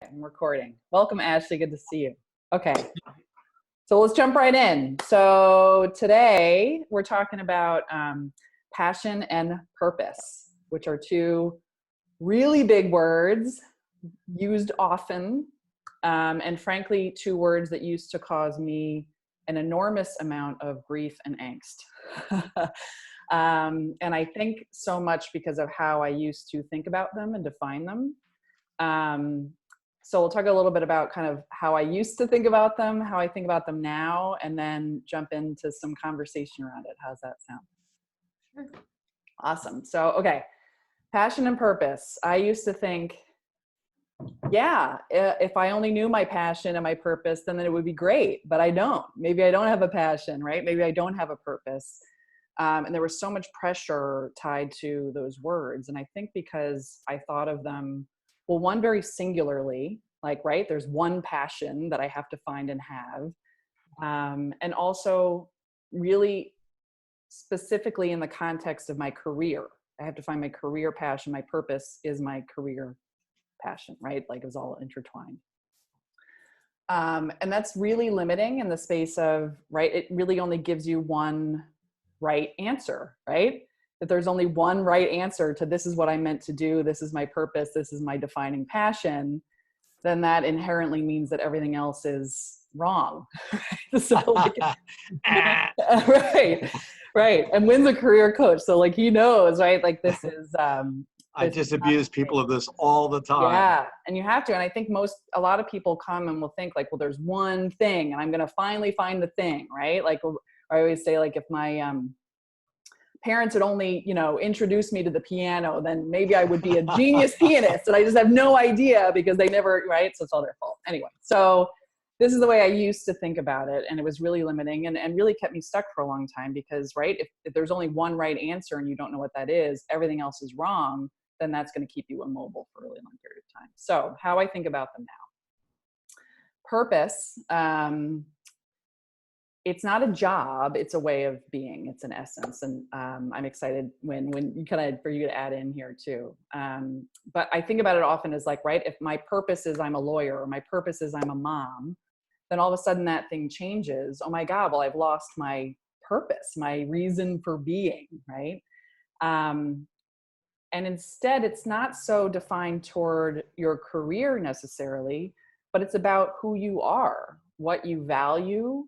I'm recording. Welcome, Ashley. Good to see you. Okay, so let's jump right in. So today we're talking about passion and purpose, which are two really big words used often, and frankly, two words that used to cause me an enormous amount of grief and angst. And I think so much because of how I used to think about them and define them. So we'll talk a little bit about kind of how I used to think about them, how I think about them now, and then jump into some conversation around it. How's that sound? Sure. Awesome. So, okay. Passion and purpose. I used to think, yeah, if I only knew my passion and my purpose, then it would be great, but I don't. Maybe I don't have a passion, right? Maybe I don't have a purpose. And there was so much pressure tied to those words. And I think because I thought of them, well, one, very singularly, like, right, there's one passion that I have to find and have. And also really specifically in the context of my career. I have to find my career passion. My purpose is my career passion, right? Like, it was all intertwined. And that's really limiting in the space of, right, it really only gives you one right answer, right? If there's only one right answer to this is what I meant to do, this is my purpose, this is my defining passion, then that inherently means that everything else is wrong. So like, right. And Wynn's a career coach, so like he knows, right? Like this is I disabuse people of this all the time. Yeah, and you have to. And I think a lot of people come and will think like, well, there's one thing and I'm going to finally find the thing, right? Like I always say, like, if my parents had only, introduced me to the piano, then maybe I would be a genius pianist. And I just have no idea because they never, right? So it's all their fault. Anyway, so this is the way I used to think about it. And it was really limiting and really kept me stuck for a long time because, right, if there's only one right answer and you don't know what that is, everything else is wrong, then that's going to keep you immobile for a really long period of time. So how I think about them now. Purpose, it's not a job, it's a way of being, it's an essence. And I'm excited when you for you to add in here too. But I think about it often as like, right, if my purpose is I'm a lawyer or my purpose is I'm a mom, then all of a sudden that thing changes. Oh my God, well, I've lost my purpose, my reason for being, right? And instead, it's not so defined toward your career necessarily, but it's about who you are, what you value,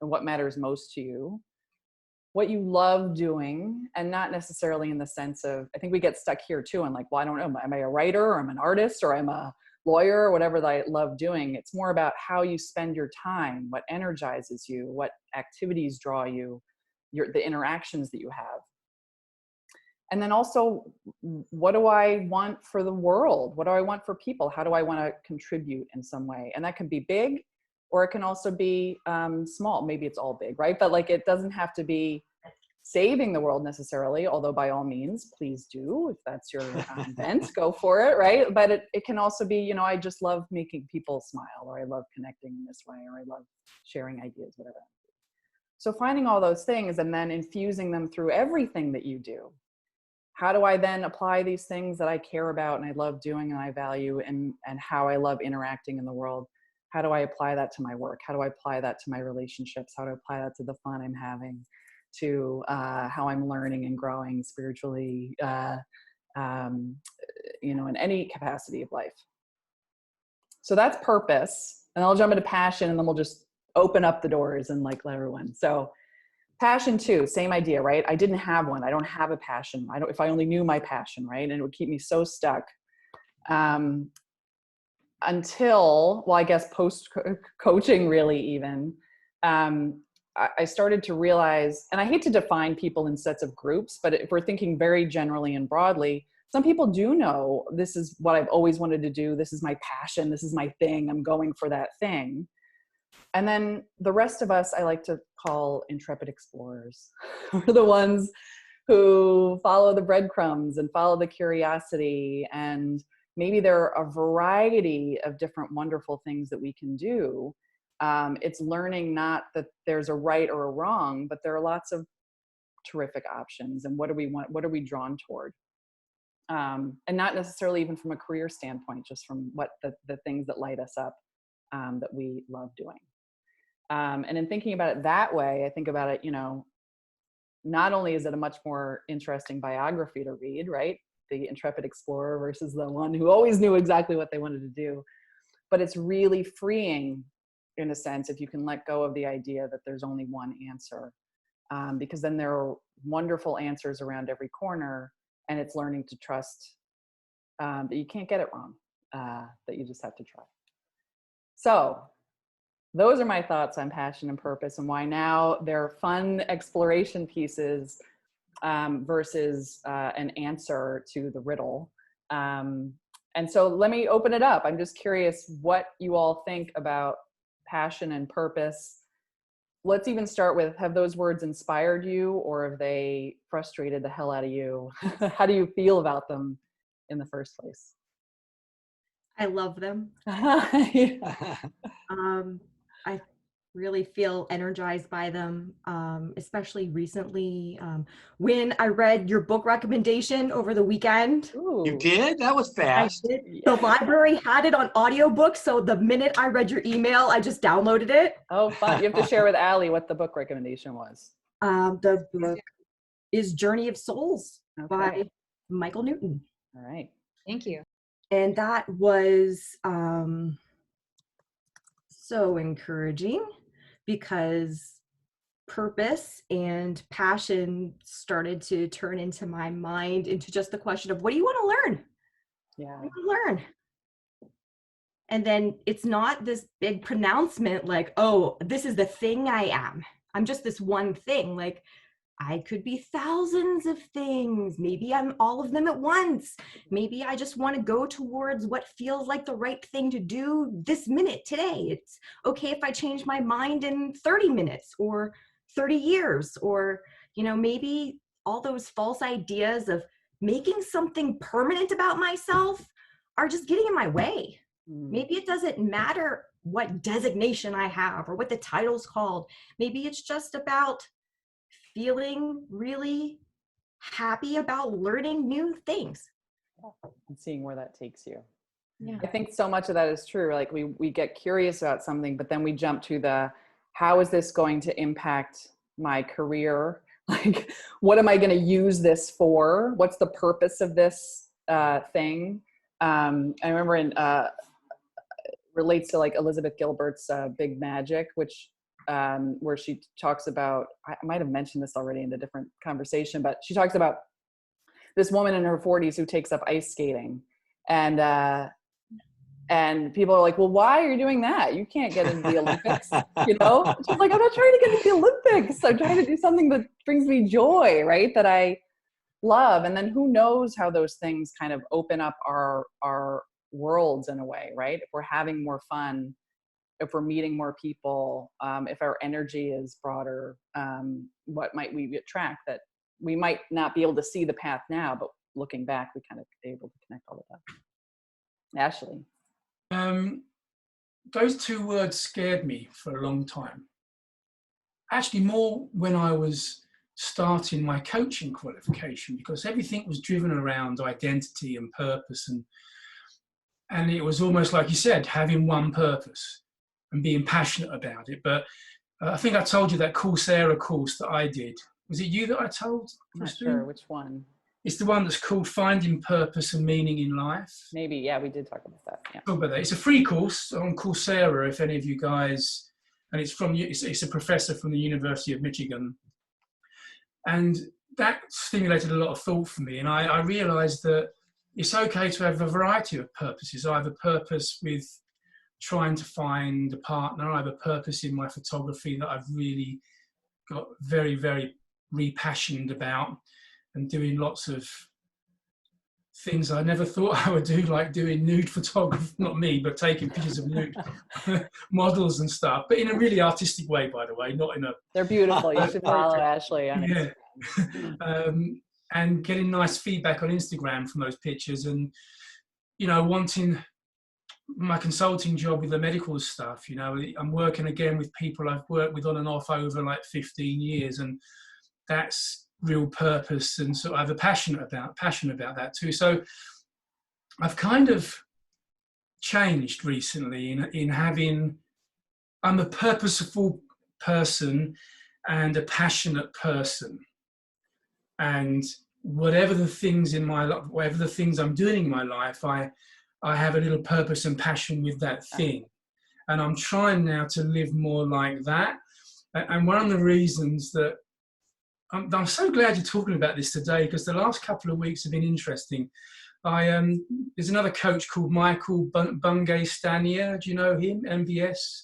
and what matters most to you, what you love doing, and not necessarily in the sense of, I think we get stuck here too, and like, well, I don't know, am I a writer, or I'm an artist, or I'm a lawyer, or whatever that I love doing. It's more about how you spend your time, what energizes you, what activities draw you, the interactions that you have. And then also, what do I want for the world? What do I want for people? How do I want to contribute in some way? And that can be big, or it can also be small. Maybe it's all big, right? But like, it doesn't have to be saving the world necessarily, although by all means, please do. If that's your bent, go for it, right? But it can also be, I just love making people smile, or I love connecting in this way, or I love sharing ideas, whatever. So finding all those things and then infusing them through everything that you do. How do I then apply these things that I care about and I love doing and I value and how I love interacting in the world? How do I apply that to my work? How do I apply that to my relationships? How do I apply that to the fun I'm having, to how I'm learning and growing spiritually, in any capacity of life? So that's purpose. And I'll jump into passion and then we'll just open up the doors and like let everyone. So passion too, same idea, right? I didn't have one. I don't have a passion. If I only knew my passion, right? And it would keep me so stuck. Until, well, I guess post-coaching really even, I started to realize, and I hate to define people in sets of groups, but if we're thinking very generally and broadly, some people do know this is what I've always wanted to do. This is my passion. This is my thing. I'm going for that thing. And then the rest of us, I like to call intrepid explorers. We're the ones who follow the breadcrumbs and follow the curiosity. And maybe there are a variety of different wonderful things that we can do. It's learning not that there's a right or a wrong, but there are lots of terrific options. And what do we want? What are we drawn toward? And not necessarily even from a career standpoint, just from what the things that light us up, that we love doing. And in thinking about it that way, I think about it, not only is it a much more interesting biography to read, right? The intrepid explorer versus the one who always knew exactly what they wanted to do, but it's really freeing in a sense if you can let go of the idea that there's only one answer, because then there are wonderful answers around every corner, and it's learning to trust that you can't get it wrong, that you just have to try. So those are my thoughts on passion and purpose, and why now they're fun exploration pieces, versus an answer to the riddle. And so let me open it up. I'm just curious what you all think about passion and purpose. Let's even start with, have those words inspired you, or have they frustrated the hell out of you? How do you feel about them in the first place? I love them. Yeah. I really feel energized by them, especially recently, when I read your book recommendation over the weekend. Ooh. You did? That was I fast. did. The library had it on audiobook, so the minute I read your email, I just downloaded it. Oh, fun. You have to share with Allie what the book recommendation was. The book is Journey of Souls by Okay. Michael Newton. All right. Thank you. And that was so encouraging, because purpose and passion started to turn into my mind into just the question of, what do you want to learn? Yeah. What do you want to learn? And then it's not this big pronouncement like, oh, this is the thing I am. I'm just this one thing. Like, I could be thousands of things. Maybe I'm all of them at once. Maybe I just want to go towards what feels like the right thing to do this minute, today. It's okay if I change my mind in 30 minutes or 30 years, or, maybe all those false ideas of making something permanent about myself are just getting in my way. Maybe it doesn't matter what designation I have or what the title's called. Maybe it's just about feeling really happy about learning new things. And seeing where that takes you. Yeah. I think so much of that is true. Like we get curious about something, but then we jump to the, how is this going to impact my career? Like, what am I going to use this for? What's the purpose of this thing? I remember relates to like Elizabeth Gilbert's Big Magic, which where she talks about, I might have mentioned this already in a different conversation, but she talks about this woman in her 40s who takes up ice skating, and people are like, well, why are you doing that? You can't get into the Olympics, She's like, I'm not trying to get into the Olympics. I'm trying to do something that brings me joy, right? That I love. And then who knows how those things kind of open up our worlds in a way, right? If we're having more fun, if we're meeting more people, if our energy is broader, what might we attract that we might not be able to see the path now, but looking back, we kind of able to connect all the time. Ashley. Those two words scared me for a long time. Actually, more when I was starting my coaching qualification, because everything was driven around identity and purpose, and it was almost like you said, having one purpose and being passionate about it. But I think I told you that Coursera course that I did. Was it you that I told? I'm not sure which one. It's the one that's called Finding Purpose and Meaning in Life. Maybe, yeah, we did talk about that. Yeah. Talk about that. It's a free course on Coursera, if any of you guys, and it's a professor from the University of Michigan. And that stimulated a lot of thought for me. And I realized that it's okay to have a variety of purposes. I have a purpose with trying to find a partner. I have a purpose in my photography that I've really got very, very repassioned about, and doing lots of things I never thought I would do, like doing nude photography, not me, but taking pictures of nude models and stuff, but in a really artistic way, by the way, not in a... They're beautiful. You should follow Ashley on Instagram. And getting nice feedback on Instagram from those pictures, and, wanting my consulting job with the medical stuff, I'm working again with people I've worked with on and off over like 15 years, and that's real purpose, and sort of have a passion about that too. So I've kind of changed recently in having, I'm a purposeful person and a passionate person, and whatever the things in my life, whatever the things I'm doing in my life, I have a little purpose and passion with that thing, and I'm trying now to live more like that. And one of the reasons that I'm so glad you're talking about this today, because the last couple of weeks have been interesting. There's another coach called Michael Bungay Stanier. Do you know him? MBS.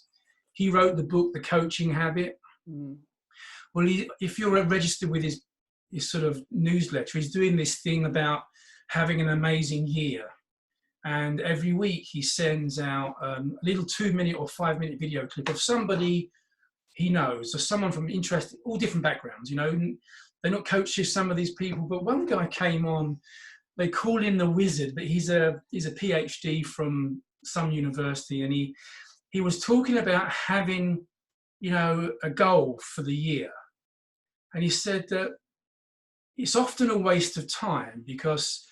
He wrote the book, The Coaching Habit. Mm. Well, if you're registered with his sort of newsletter, he's doing this thing about having an amazing year. And every week he sends out a little 2-minute or 5-minute video clip of somebody he knows, or someone from all different backgrounds. You know, they're not coaches, some of these people, but one guy came on, they call him the Wizard, but he's a PhD from some university, and he was talking about having, you know, a goal for the year. And he said that it's often a waste of time because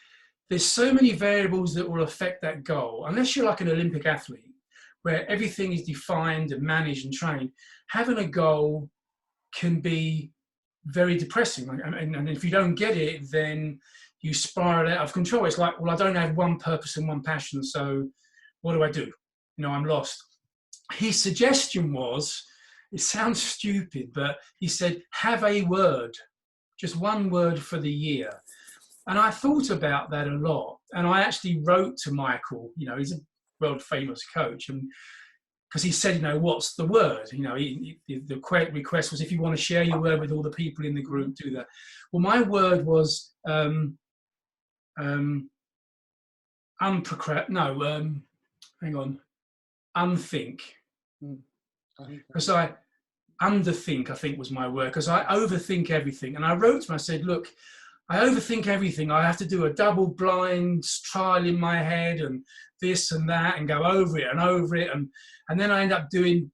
there's so many variables that will affect that goal. Unless you're like an Olympic athlete, where everything is defined and managed and trained, having a goal can be very depressing. And if you don't get it, then you spiral out of control. It's like, well, I don't have one purpose and one passion, so what do I do? You know, I'm lost. His suggestion was, it sounds stupid, but he said, have a word, just one word for the year. And I thought about that a lot. And I actually wrote to Michael, you know, he's a world famous coach, and because he said, you know, what's the word? You know, the request was, if you want to share your word with all the people in the group, do that. Well, my word was unthink. Because I underthink, I think was my word, because I overthink everything. And I wrote to him, I said, look, I overthink everything. I have to do a double blind trial in my head and this and that and go over it. And then I end up doing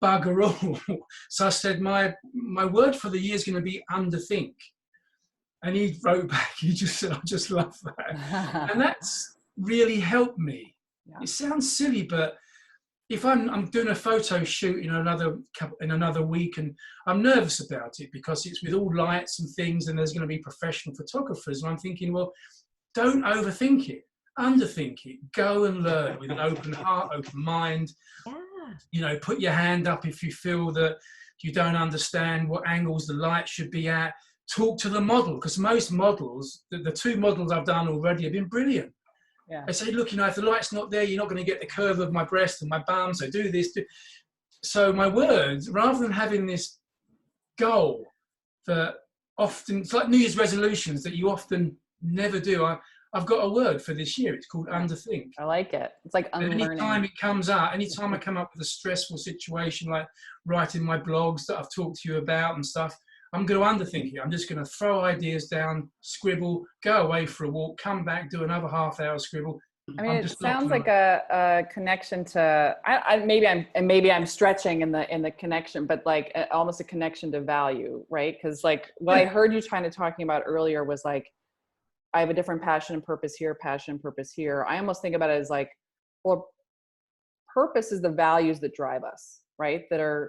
bugger all. So I said, my word for the year is going to be underthink. And he wrote back, he just said, I just love that. And that's really helped me. Yeah. It sounds silly, but if I'm doing a photo shoot in another week, and I'm nervous about it because it's with all lights and things, and there's going to be professional photographers, and I'm thinking, well, don't overthink it, underthink it, go and learn with an open heart, open mind. Yeah. You know, put your hand up if you feel that you don't understand what angles the light should be at. Talk to the model, because most models, the 2 models I've done already have been brilliant. Yeah. I say, look, you know, if the light's not there, you're not going to get the curve of my breast and my bum, so do this. So my words, rather than having this goal that often, it's like New Year's resolutions that you often never do. I've got a word for this year. It's called underthink. I like it. It's like unlearning. Anytime it comes out, anytime I come up with a stressful situation, like writing my blogs that I've talked to you about and stuff, I'm going to underthink it. I'm just going to throw ideas down, scribble, go away for a walk, come back, do another half-hour scribble. I mean, it sounds like a connection to. Maybe I'm stretching in the connection, but like almost a connection to value, right? Because like what I heard you kind of talking about earlier was like, I have a different passion and purpose here, passion and purpose here. I almost think about it as like, well, purpose is the values that drive us, right? That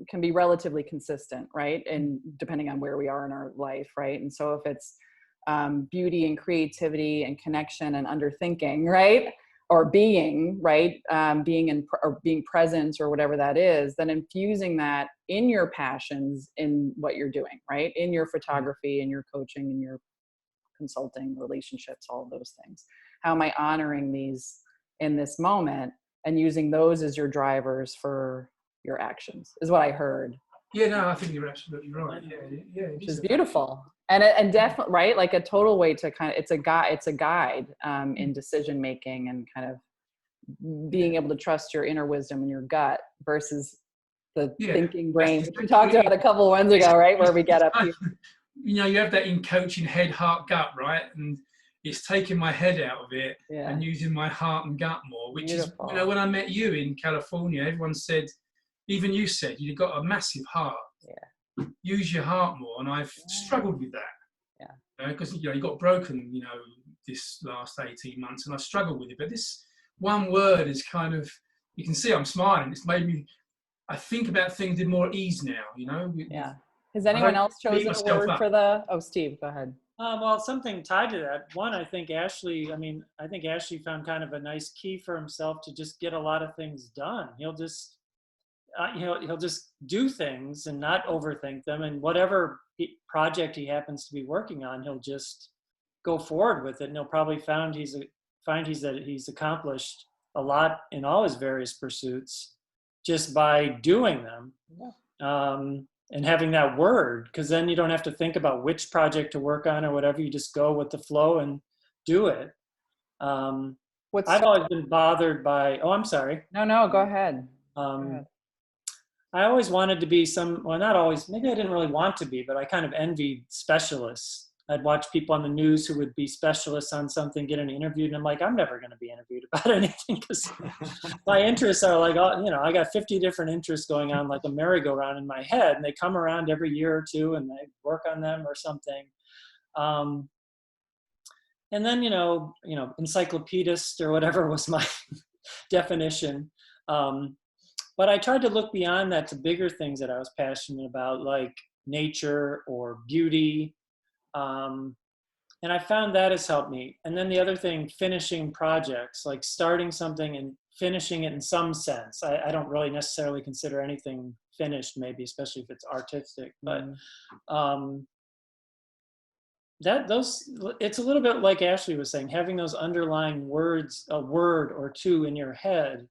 can be relatively consistent, right? And depending on where we are in our life, right? And so if it's beauty and creativity and connection and underthinking, right? Or being, right? Being present or whatever that is, then infusing that in your passions in what you're doing, right? In your photography, in your coaching, in your consulting, relationships, all of those things. How am I honoring these in this moment and using those as your drivers for your actions is what I heard. Yeah, no, I think you're absolutely right. Yeah. Which is beautiful. And definitely, right? Like a total way to kind of, it's a guide in decision making and kind of being able to trust your inner wisdom and your gut versus the thinking brain, which we talked about a couple of ones ago, right? Where we get up here. You know, you have that in coaching, head, heart, gut, right? And it's taking my head out of it and using my heart and gut more, which beautiful. Is, you know, when I met you in California, everyone said, even you said, you've got a massive heart. Yeah. Use your heart more. And I've struggled with that. because you got broken, this last 18 months, and I struggled with it. But this one word is kind of, you can see I'm smiling. It's made me, I think about things with more ease now, Yeah. Has anyone else chosen a word for Steve, go ahead. Well, something tied to that. One, I think Ashley found kind of a nice key for himself to just get a lot of things done. He'll just do things and not overthink them. And whatever project he happens to be working on, he'll just go forward with it. And he'll probably find he's accomplished a lot in all his various pursuits just by doing them. Yeah. And having that word, because then you don't have to think about which project to work on or whatever. You just go with the flow and do it. I've always been bothered by, I'm sorry. No, go ahead. I always wanted to be not always, maybe I didn't really want to be, but I kind of envied specialists. I'd watch people on the news who would be specialists on something, get interviewed, and I'm like, I'm never going to be interviewed about anything because my interests are like, I got 50 different interests going on like a merry-go-round in my head, and they come around every year or two and I work on them or something. And then, encyclopedist or whatever was my definition. But I tried to look beyond that to bigger things that I was passionate about, like nature or beauty. And I found that has helped me. And then the other thing, finishing projects, like starting something and finishing it in some sense. I don't really necessarily consider anything finished, maybe, especially if it's artistic. But it's a little bit like Ashley was saying, having those underlying words, a word or two in your head,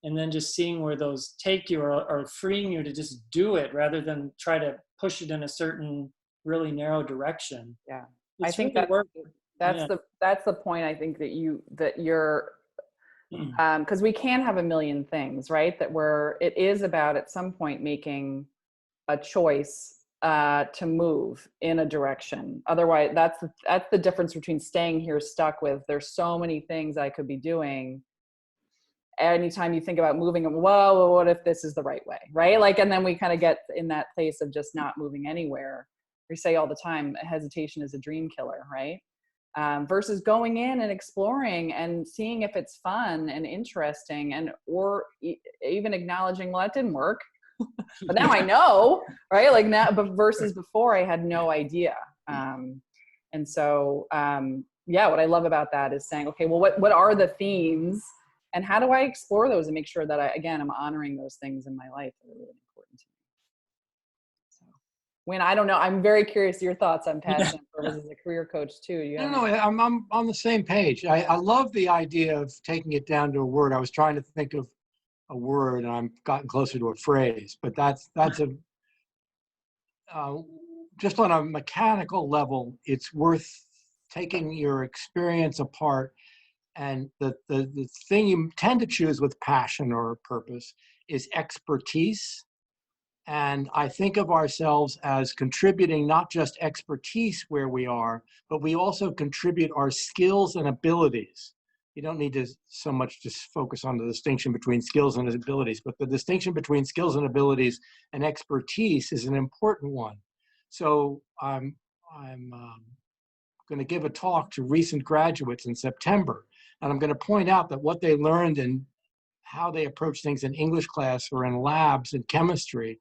and then just seeing where those take you or freeing you to just do it rather than try to push it in a certain really narrow direction. Yeah. It's I think really that's the point. I think that you're because we can have a million things, right? It is about at some point making a choice to move in a direction. Otherwise, that's the difference between staying here stuck with, there's so many things I could be doing. Anytime you think about moving, well, what if this is the right way, right? Like, and then we kind of get in that place of just not moving anywhere. We say all the time, hesitation is a dream killer, right? Versus going in and exploring and seeing if it's fun and interesting, or even acknowledging, well, that didn't work, but now I know, right? Like now, but versus before I had no idea. And so, what I love about that is saying, okay, well, what are the themes? And how do I explore those and make sure that I'm honoring those things in my life that are really important to me. So, Wynn, I don't know. I'm very curious your thoughts on passion as a career coach too. I'm on the same page. I love the idea of taking it down to a word. I was trying to think of a word, and I've gotten closer to a phrase. But that's just on a mechanical level, it's worth taking your experience apart. And the thing you tend to choose with passion or purpose is expertise. And I think of ourselves as contributing not just expertise where we are, but we also contribute our skills and abilities. You don't need to so much just focus on the distinction between skills and abilities, but the distinction between skills and abilities and expertise is an important one. So I'm going to give a talk to recent graduates in September. And I'm going to point out that what they learned and how they approach things in English class or in labs in chemistry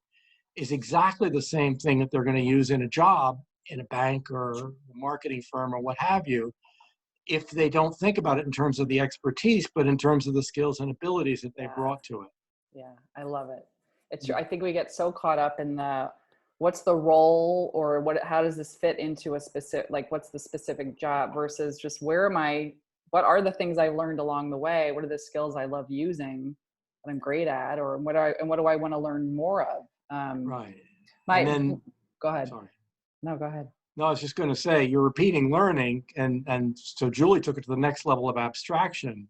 is exactly the same thing that they're going to use in a job in a bank or a marketing firm or what have you, if they don't think about it in terms of the expertise, but in terms of the skills and abilities that they brought to it. Yeah, I love it. It's true. I think we get so caught up in what's the role or how does this fit into a specific, like what's the specific job versus just what are the things I learned along the way? What are the skills I love using that I'm great at, or what do I want to learn more of? Right. Go ahead. Sorry. No, go ahead. No, I was just going to say, you're repeating learning, and so Julie took it to the next level of abstraction.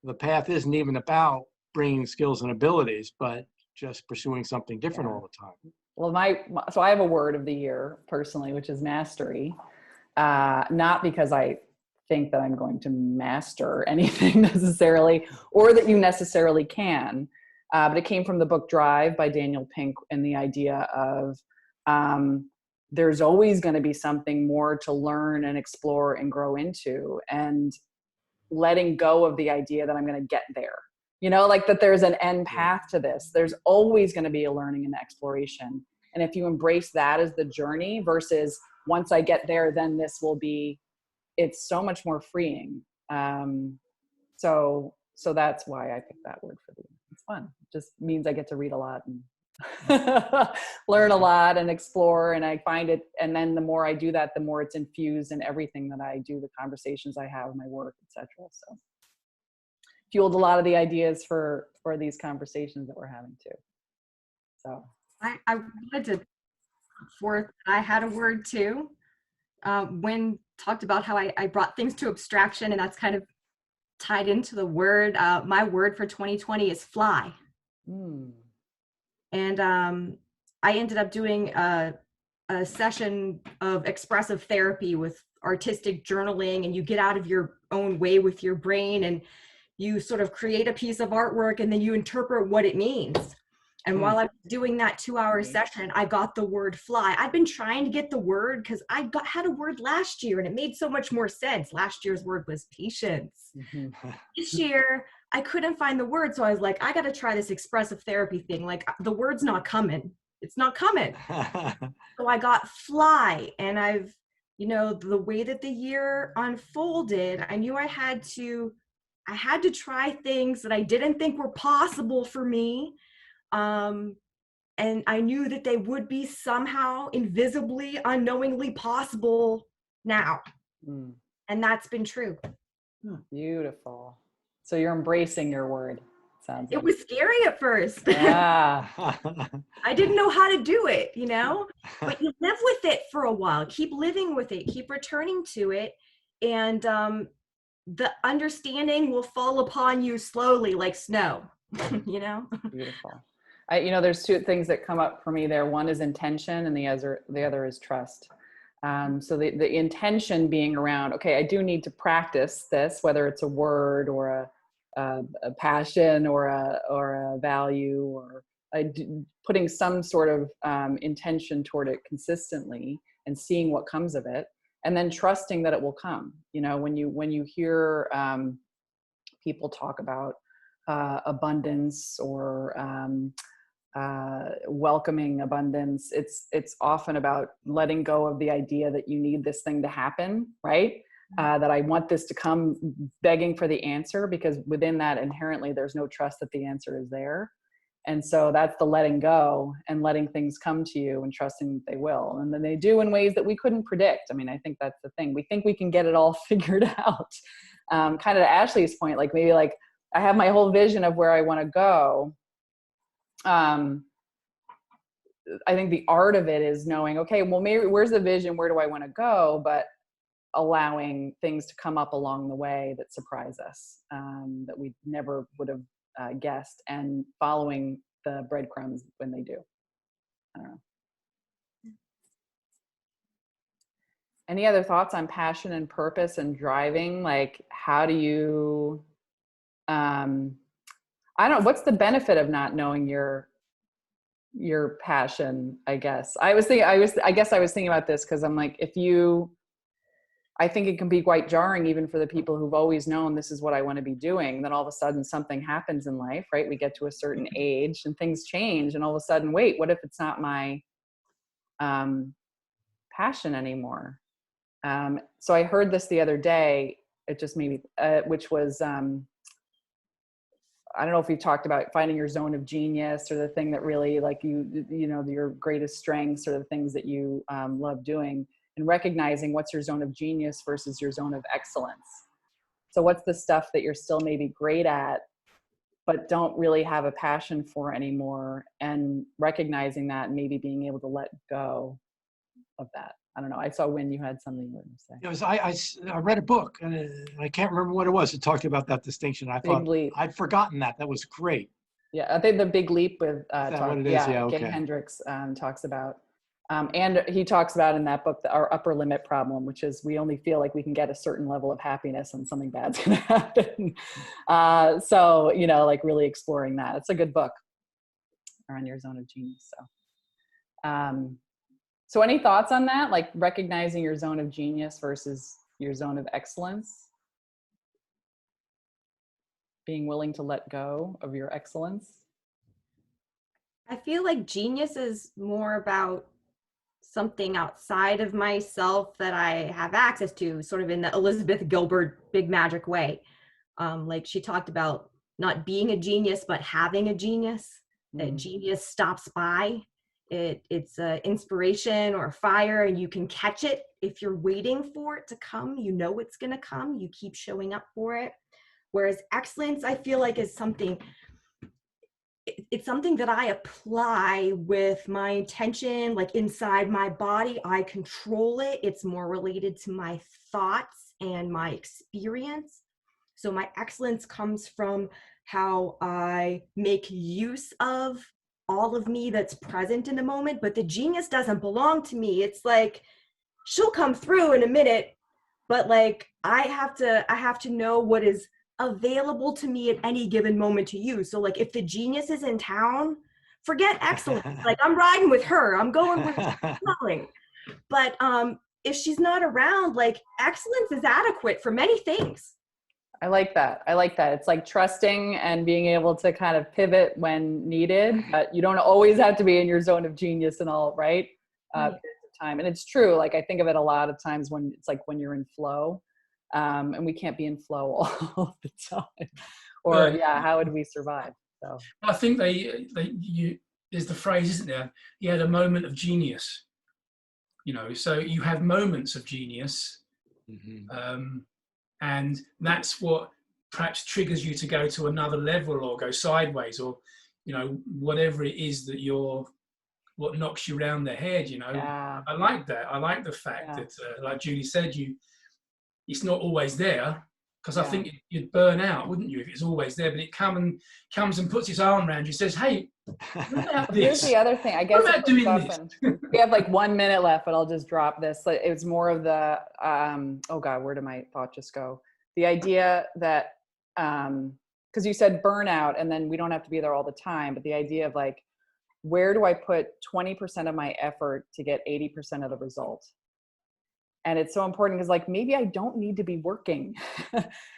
The path isn't even about bringing skills and abilities, but just pursuing something different all the time. Well, so I have a word of the year personally, which is mastery. Not because I think that I'm going to master anything necessarily, or that you necessarily can. But it came from the book Drive by Daniel Pink, and the idea of there's always going to be something more to learn and explore and grow into, and letting go of the idea that I'm going to get there, like that there's an end path to this. There's always going to be a learning and exploration. And if you embrace that as the journey versus once I get there, then this will be, it's so much more freeing. So that's why I picked that word for the year. It's fun. It just means I get to read a lot and learn a lot and explore. And I find it, and then the more I do that, the more it's infused in everything that I do, the conversations I have, my work, etc. So fueled a lot of the ideas for these conversations that we're having too. So I wanted to put forth, I had a word too. When talked about how I brought things to abstraction, and that's kind of tied into the word. My word for 2020 is fly. And I ended up doing a session of expressive therapy with artistic journaling, and you get out of your own way with your brain and you sort of create a piece of artwork and then you interpret what it means. And while I was doing that 2-hour session, I got the word fly. I've been trying to get the word because had a word last year and it made so much more sense. Last year's word was patience. This year, I couldn't find the word. So I was like, I got to try this expressive therapy thing. Like, the word's not coming. It's not coming. So I got fly. And I've, the way that the year unfolded, I knew I had to try things that I didn't think were possible for me. And I knew that they would be somehow invisibly, unknowingly possible now. And that's been true. Beautiful. So you're embracing your word. Sounds it was scary at first. Yeah. I didn't know how to do it, but you live with it for a while. Keep living with it, keep returning to it. And the understanding will fall upon you slowly like snow, Beautiful. There's two things that come up for me there. One is intention and the other is trust. So the intention being around, okay, I do need to practice this, whether it's a word or a passion or a value or putting some sort of intention toward it consistently and seeing what comes of it, and then trusting that it will come. When you hear people talk about abundance or welcoming abundance, it's often about letting go of the idea that you need this thing to happen, right? That I want this to come begging for the answer, because within that inherently there's no trust that the answer is there. And so that's the letting go and letting things come to you and trusting that they will. And then they do in ways that we couldn't predict. I mean, I think that's the thing. We think we can get it all figured out. Kind of to Ashley's point, like maybe like I have my whole vision of where I want to go. I think the art of it is knowing, okay, well, maybe where's the vision? Where do I want to go? But allowing things to come up along the way that surprise us, that we never would have guessed, and following the breadcrumbs when they do. I don't know. Any other thoughts on passion and purpose and driving? Like, how do you, I don't know, what's the benefit of not knowing your passion, I guess? I guess I was thinking about this because I'm like, I think it can be quite jarring even for the people who've always known this is what I want to be doing. Then all of a sudden something happens in life, right? We get to a certain age and things change, and all of a sudden, wait, what if it's not my passion anymore? So I heard this the other day, it just made me, which was, I don't know if you've talked about finding your zone of genius, or the thing that really like your greatest strengths, or the things that you love doing, and recognizing what's your zone of genius versus your zone of excellence. So what's the stuff that you're still maybe great at, but don't really have a passion for anymore, and recognizing that and maybe being able to let go of that. I don't know. I saw when you had something you wanted to say. It was, I read a book, and I can't remember what it was. It talked about that distinction. I thought I'd forgotten that. That was great. Yeah, I think The Big Leap with Yeah, Gay Hendricks talks about. And he talks about in that book our upper limit problem, which is we only feel like we can get a certain level of happiness and something bad's going to happen. So, like really exploring that. It's a good book around your zone of genius. So, So any thoughts on that? Like recognizing your zone of genius versus your zone of excellence? Being willing to let go of your excellence? I feel like genius is more about something outside of myself that I have access to, sort of in the Elizabeth Gilbert big magic way. Like she talked about not being a genius, but having a genius. That genius stops by. It's inspiration or fire, and you can catch it if you're waiting for it to come. You know it's going to come. You keep showing up for it. Whereas excellence, I feel like, is something. It's something that I apply with my intention, like inside my body. I control it. It's more related to my thoughts and my experience. So my excellence comes from how I make use of all of me that's present in the moment, but the genius doesn't belong to me. It's like, she'll come through in a minute, but like I have to know what is available to me at any given moment to use. So like if the genius is in town, forget excellence. Like I'm riding with her. I'm going with her. But if she's not around, like excellence is adequate for many things. I like that. I like that. It's like trusting and being able to kind of pivot when needed. But you don't always have to be in your zone of genius and all, right? Periods of time. And it's true. Like I think of it a lot of times when it's like when you're in flow, and we can't be in flow all the time. Or yeah, how would we survive? So I think there's the phrase, isn't there? You had a moment of genius. You know, so you have moments of genius. And that's what perhaps triggers you to go to another level or go sideways, or, you know, whatever it is that what knocks you around the head, you know. yeah. I like that. I like the fact that, like Julie said, it's not always there, because I think you'd burn out, wouldn't you, if it's always there? But it comes and puts its arm around you, says, hey, what about this? Here's the other thing. I guess what about doing this? We have like 1 minute left, but I'll just drop this. Like, it was more of the, oh God, where did my thought just go? The idea that, because you said burnout and then we don't have to be there all the time, but the idea of like, where do I put 20% of my effort to get 80% of the result? And it's so important because like, maybe I don't need to be working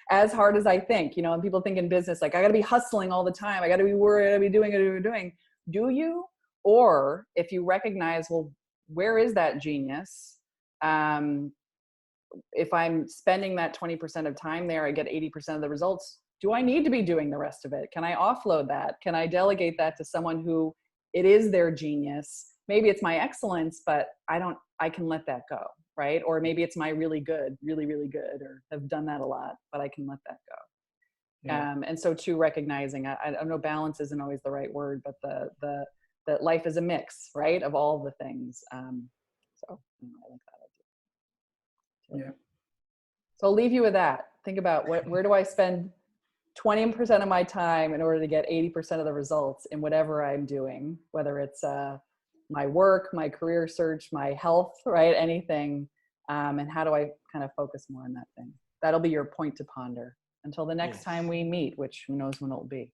as hard as I think, you know, and people think in business, like I gotta be hustling all the time. I gotta be worried, I gotta be doing. Do you? Or if you recognize, well, where is that genius? If I'm spending that 20% of time there, I get 80% of the results. Do I need to be doing the rest of it? Can I offload that? Can I delegate that to someone who it is their genius? Maybe it's my excellence, but I can let that go. Right? Or maybe it's my really good, or have done that a lot, but I can let that go. Yeah. And so too, recognizing, I don't know, balance isn't always the right word, but that life is a mix, right? Of all the things. So I like that idea. Yeah. So I'll leave you with that. Think about where do I spend 20% of my time in order to get 80% of the results in whatever I'm doing, whether it's, my work, my career search, my health, right? Anything. And how do I kind of focus more on that thing? That'll be your point to ponder until the next time we meet, which who knows when it'll be.